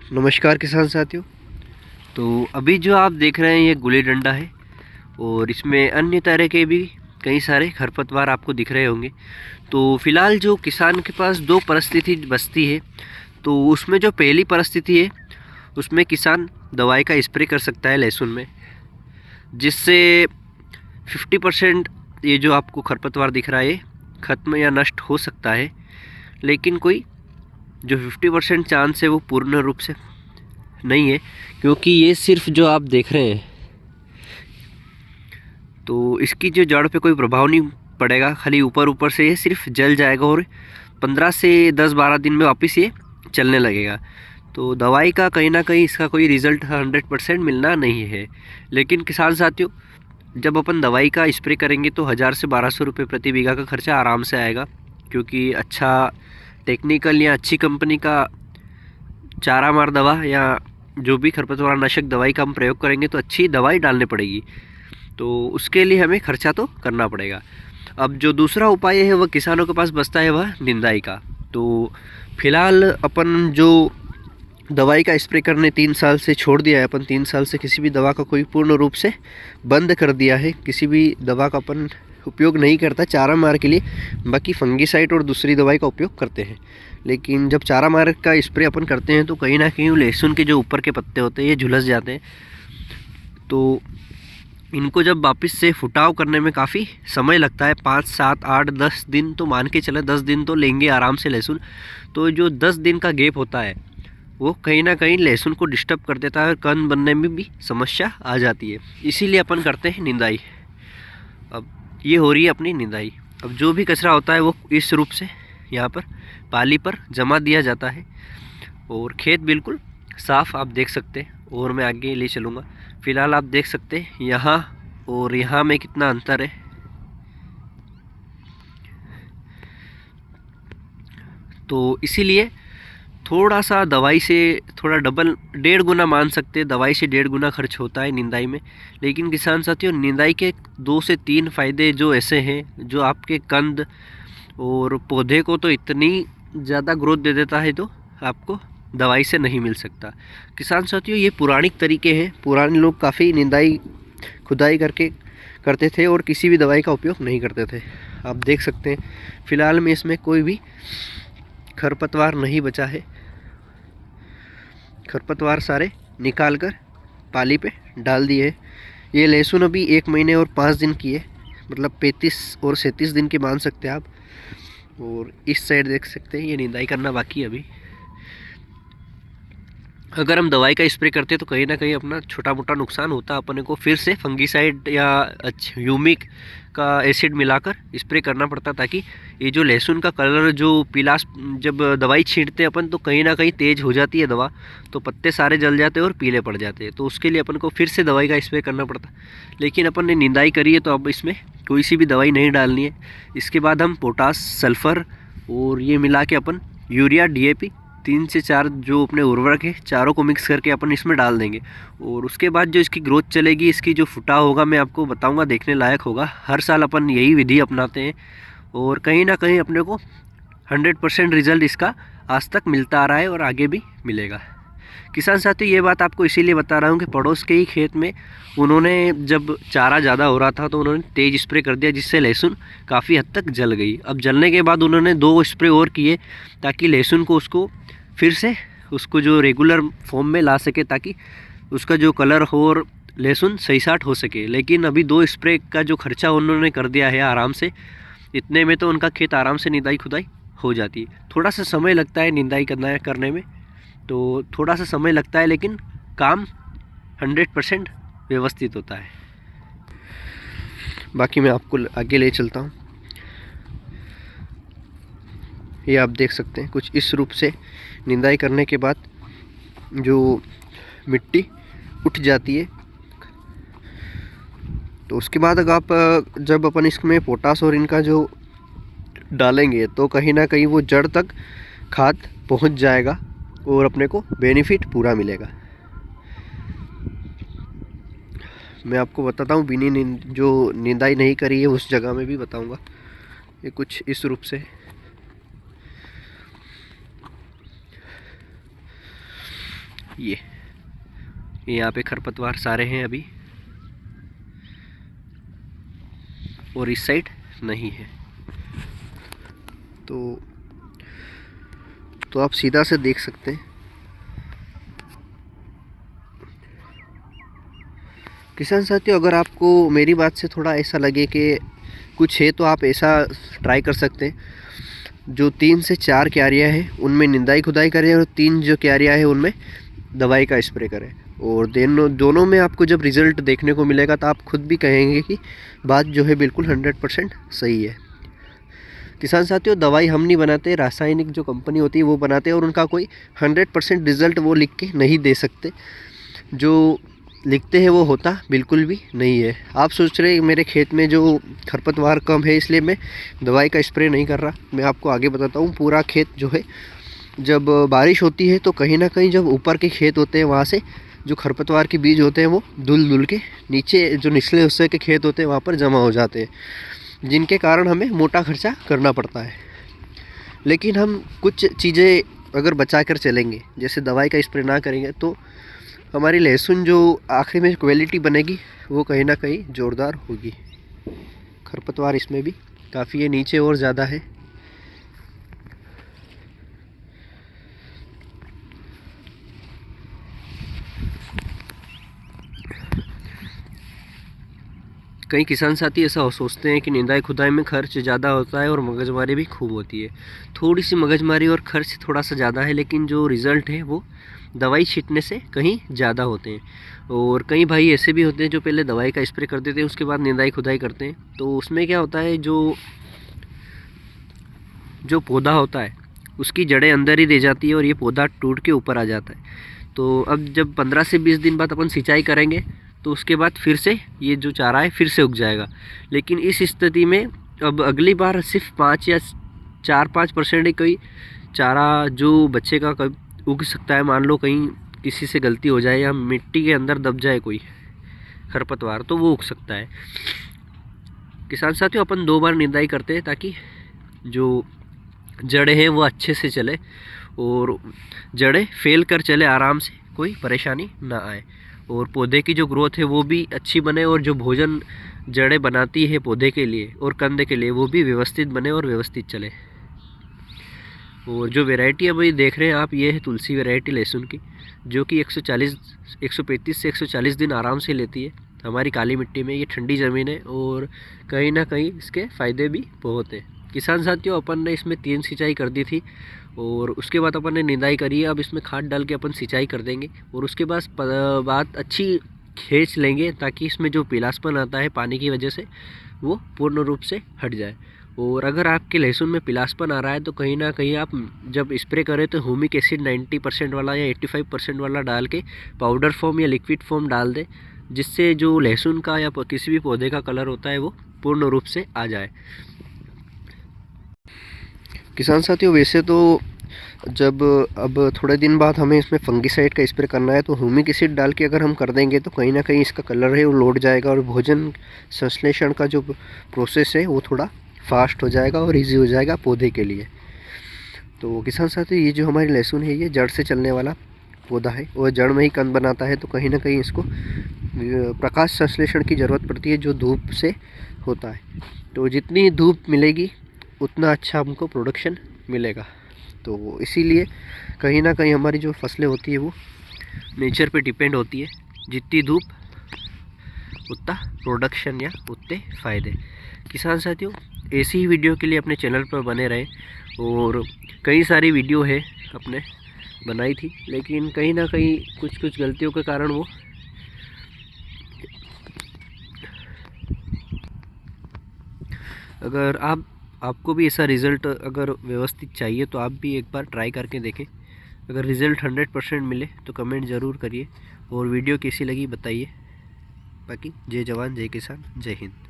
नमस्कार किसान साथियों। तो अभी जो आप देख रहे हैं ये गुल्ली डंडा है और इसमें अन्य तरह के भी कई सारे खरपतवार आपको दिख रहे होंगे। तो फिलहाल जो किसान के पास दो परिस्थिति बचती है, तो उसमें जो पहली परिस्थिति है उसमें किसान दवाई का स्प्रे कर सकता है लहसुन में, जिससे 50% ये जो आपको खरपतवार दिख रहा है खत्म या नष्ट हो सकता है। लेकिन कोई जो 50% चांस है वो पूर्ण रूप से नहीं है, क्योंकि ये सिर्फ जो आप देख रहे हैं तो इसकी जो जड़ पे कोई प्रभाव नहीं पड़ेगा, खाली ऊपर ऊपर से ये सिर्फ जल जाएगा और 15 से 10-12 दिन में वापस ये चलने लगेगा। तो दवाई का कहीं ना कहीं इसका कोई रिज़ल्ट 100% मिलना नहीं है। लेकिन किसान साथियों, जब अपन दवाई का स्प्रे करेंगे तो 1000 से 1200 रुपये प्रति बीघा का खर्चा आराम से आएगा, क्योंकि अच्छा टेक्निकल या अच्छी कंपनी का चारा मार दवा या जो भी खरपतवार नाशक दवाई का हम प्रयोग करेंगे तो अच्छी दवाई डालनी पड़ेगी। तो उसके लिए हमें खर्चा तो करना पड़ेगा। अब जो दूसरा उपाय है वह किसानों के पास बचता है, वह निंदाई का। तो फिलहाल अपन जो दवाई का स्प्रे करने 3 साल से छोड़ दिया है, अपन 3 साल से किसी भी दवा का कोई पूर्ण रूप से बंद कर दिया है। किसी भी दवा का अपन उपयोग नहीं करता चारा मार के लिए, बाकी फंगीसाइड और दूसरी दवाई का उपयोग करते हैं। लेकिन जब चारा मार का स्प्रे अपन करते हैं तो कहीं ना कहीं लहसुन के जो ऊपर के पत्ते होते हैं ये झुलस जाते हैं। तो इनको जब वापस से फुटाव करने में काफ़ी समय लगता है, 5, 7, 8, 10 दिन तो मान के चले, 10 दिन तो लेंगे आराम से लहसुन। तो जो 10 दिन का गैप होता है वो कहीं ना कहीं लहसुन को डिस्टर्ब कर देता है और कंद बनने में भी समस्या आ जाती है। इसीलिए अपन करते हैं निंदाई। अब ये हो रही है अपनी निंदाई। अब जो भी कचरा होता है वो इस रूप से यहाँ पर पाली पर जमा दिया जाता है और खेत बिल्कुल साफ़ आप देख सकते हैं। और मैं आगे ले चलूँगा। फ़िलहाल आप देख सकते हैं यहाँ और यहाँ में कितना अंतर है। तो इसीलिए थोड़ा सा दवाई से थोड़ा डबल 1.5 गुना मान सकते हैं, दवाई से 1.5 गुना खर्च होता है निंदाई में। लेकिन किसान साथियों, निंदाई के 2 से 3 फ़ायदे जो ऐसे हैं जो आपके कंद और पौधे को तो इतनी ज़्यादा ग्रोथ दे देता है तो आपको दवाई से नहीं मिल सकता। किसान साथियों, ये पुरानिक तरीके हैं। पुराने लोग काफ़ी निंदाई खुदाई करके करते थे और किसी भी दवाई का उपयोग नहीं करते थे। आप देख सकते हैं फ़िलहाल में इसमें कोई भी खरपतवार नहीं बचा है। खरपतवार सारे निकाल कर पाली पे डाल दिए है। ये लहसुन अभी 1 महीने और 5 दिन की है, मतलब 35 और 37 दिन के मान सकते हैं आप। और इस साइड देख सकते हैं ये निंदाई करना बाकी है अभी। अगर हम दवाई का स्प्रे करते तो कहीं ना कहीं अपना छोटा मोटा नुकसान होता। अपने को फिर से फंगीसाइड या ह्यूमिक का एसिड मिलाकर स्प्रे करना पड़ता, ताकि ये जो लहसुन का कलर जो पीला, जब दवाई छींटते अपन तो कहीं ना कहीं तेज़ हो जाती है दवा, तो पत्ते सारे जल जाते हैं और पीले पड़ जाते हैं। तो उसके लिए अपन को फिर से दवाई का स्प्रे करना पड़ता। लेकिन अपन ने निंदाई करी है तो अब इसमें कोई सी भी दवाई नहीं डालनी है। इसके बाद हम पोटास, सल्फ़र और ये मिला के अपन यूरिया, DAP 3 से 4 जो अपने उर्वरक है चारों को मिक्स करके अपन इसमें डाल देंगे। और उसके बाद जो इसकी ग्रोथ चलेगी, इसकी जो फुटाव होगा मैं आपको बताऊंगा, देखने लायक होगा। हर साल अपन यही विधि अपनाते हैं और कहीं ना कहीं अपने को 100% रिजल्ट इसका आज तक मिलता आ रहा है और आगे भी मिलेगा। किसान साथियों, ये बात आपको इसीलिए बता रहा हूँ कि पड़ोस के ही खेत में उन्होंने जब चारा ज़्यादा हो रहा था तो उन्होंने तेज़ स्प्रे कर दिया, जिससे लहसुन काफ़ी हद तक जल गई। अब जलने के बाद उन्होंने 2 स्प्रे और किए ताकि लहसुन को उसको फिर से उसको जो रेगुलर फॉर्म में ला सके, ताकि उसका जो कलर हो और लहसुन सही साट हो सके। लेकिन अभी 2 स्प्रे का जो खर्चा उन्होंने कर दिया है आराम से, इतने में तो उनका खेत आराम से निंदाई खुदाई हो जाती है। थोड़ा सा समय लगता है निंदाई करने में, तो थोड़ा सा समय लगता है, लेकिन काम 100% व्यवस्थित होता है। बाकी मैं आपको आगे ले चलता हूँ। ये आप देख सकते हैं कुछ इस रूप से निंदाई करने के बाद जो मिट्टी उठ जाती है। तो उसके बाद अगर आप जब अपन इसमें पोटास और इनका जो डालेंगे तो कहीं ना कहीं वो जड़ तक खाद पहुंच जाएगा और अपने को बेनिफिट पूरा मिलेगा। मैं आपको बताता हूँ जो निंदाई नहीं करी है उस जगह में भी बताऊँगा। ये कुछ इस रूप से ये यहाँ पे खरपतवार सारे हैं अभी, और इस साइड नहीं है। तो आप सीधा से देख सकते हैं। किसान साथियों, अगर आपको मेरी बात से थोड़ा ऐसा लगे कि कुछ है तो आप ऐसा ट्राई कर सकते हैं। जो 3 से 4 क्यारियाँ हैं उनमें निंदाई खुदाई करें, और 3 जो क्यारियाँ हैं उनमें दवाई का स्प्रे करें, और दोनों में आपको जब रिज़ल्ट देखने को मिलेगा तो आप खुद भी कहेंगे कि बात जो है बिल्कुल 100% सही है। किसान साथियों, दवाई हम नहीं बनाते, रासायनिक जो कंपनी होती है वो बनाते हैं, और उनका कोई 100% रिज़ल्ट वो लिख के नहीं दे सकते। जो लिखते हैं वो होता बिल्कुल भी नहीं है। आप सोच रहे मेरे खेत में जो खरपतवार कम है इसलिए मैं दवाई का स्प्रे नहीं कर रहा। मैं आपको आगे बताता हूँ। पूरा खेत जो है, जब बारिश होती है तो कहीं ना कहीं जब ऊपर के खेत होते हैं वहाँ से जो खरपतवार के बीज होते हैं वो धुल के नीचे जो निचले हिस्से के खेत होते हैं वहाँ पर जमा हो जाते हैं, जिनके कारण हमें मोटा खर्चा करना पड़ता है। लेकिन हम कुछ चीज़ें अगर बचा कर चलेंगे, जैसे दवाई का स्प्रे ना करेंगे, तो हमारी लहसुन जो आखिर में क्वालिटी बनेगी वो कहीं ना कहीं ज़ोरदार होगी। खरपतवार इसमें भी काफ़ी है, नीचे और ज़्यादा है। कई किसान साथी ऐसा सोचते हैं कि निंदाई खुदाई में खर्च ज़्यादा होता है और मगजमारी भी खूब होती है। थोड़ी सी मगजमारी और खर्च थोड़ा सा ज़्यादा है, लेकिन जो रिज़ल्ट है वो दवाई छींटने से कहीं ज़्यादा होते हैं। और कई भाई ऐसे भी होते हैं जो पहले दवाई का स्प्रे कर देते हैं, उसके बाद निंदाई खुदाई करते हैं। तो उसमें क्या होता है, जो पौधा होता है उसकी जड़ें अंदर ही रह जाती है और ये पौधा टूट के ऊपर आ जाता है। तो अब जब 15 से 20 दिन बाद अपन सिंचाई करेंगे तो उसके बाद फिर से ये जो चारा है फिर से उग जाएगा। लेकिन इस स्थिति में अब अगली बार सिर्फ 5 या 4-5% ही कोई चारा जो बच्चे का उग सकता है। मान लो कहीं किसी से गलती हो जाए या मिट्टी के अंदर दब जाए कोई खरपतवार, तो वो उग सकता है। किसान साथियों, अपन 2 बार निंदाई करते हैं ताकि जो जड़ें हैं वो अच्छे से चले और जड़ें फैल कर चले आराम से, कोई परेशानी ना आए, और पौधे की जो ग्रोथ है वो भी अच्छी बने, और जो भोजन जड़ें बनाती है पौधे के लिए और कंद के लिए वो भी व्यवस्थित बने और व्यवस्थित चले। और जो वैरायटी अभी देख रहे हैं आप, ये है तुलसी वैरायटी लहसुन की, जो कि 135 से 140 दिन आराम से लेती है हमारी काली मिट्टी में। ये ठंडी ज़मीन है और कहीं ना कहीं इसके फ़ायदे भी बहुत हैं। किसान साथियों, अपन ने इसमें 3 सिंचाई कर दी थी और उसके बाद अपन ने निंदाई करी है। अब इसमें खाद डाल के अपन सिंचाई कर देंगे और उसके बाद अच्छी खींच लेंगे ताकि इसमें जो पीलासपन आता है पानी की वजह से वो पूर्ण रूप से हट जाए। और अगर आपके लहसुन में पीलासपन आ रहा है तो कहीं ना कहीं आप जब स्प्रे करें तो ह्यूमिक एसिड 90% वाला या 85% वाला डाल के पाउडर फॉर्म या लिक्विड फॉर्म डाल दें, जिससे जो लहसुन का या किसी भी पौधे का कलर होता है वो पूर्ण रूप से आ जाए। किसान साथियों, वैसे तो जब अब थोड़े दिन बाद हमें इसमें फंगिसाइड का स्प्रे करना है तो ह्यूमिक एसिड डाल के अगर हम कर देंगे तो कहीं ना कहीं इसका कलर है वो लौट जाएगा और भोजन संश्लेषण का जो प्रोसेस है वो थोड़ा फास्ट हो जाएगा और इजी हो जाएगा पौधे के लिए। तो किसान साथियों, ये जो हमारी लहसुन है ये जड़ से चलने वाला पौधा है और जड़ में ही कंद बनाता है, तो कहीं ना कहीं इसको प्रकाश संश्लेषण की ज़रूरत पड़ती है जो धूप से होता है। तो जितनी धूप मिलेगी उतना अच्छा हमको प्रोडक्शन मिलेगा। तो इसीलिए कहीं ना कहीं हमारी जो फसलें होती है वो नेचर पे डिपेंड होती है। जितनी धूप उतना प्रोडक्शन या उतने फ़ायदे। किसान साथियों, ऐसी ही वीडियो के लिए अपने चैनल पर बने रहें। और कई सारी वीडियो है अपने बनाई थी, लेकिन कहीं ना कहीं कुछ गलतियों के कारण वो अगर आपको भी ऐसा रिज़ल्ट अगर व्यवस्थित चाहिए तो आप भी एक बार ट्राई करके देखें। अगर रिज़ल्ट 100% मिले तो कमेंट ज़रूर करिए और वीडियो कैसी लगी बताइए। बाकी जय जवान जय किसान जय हिंद।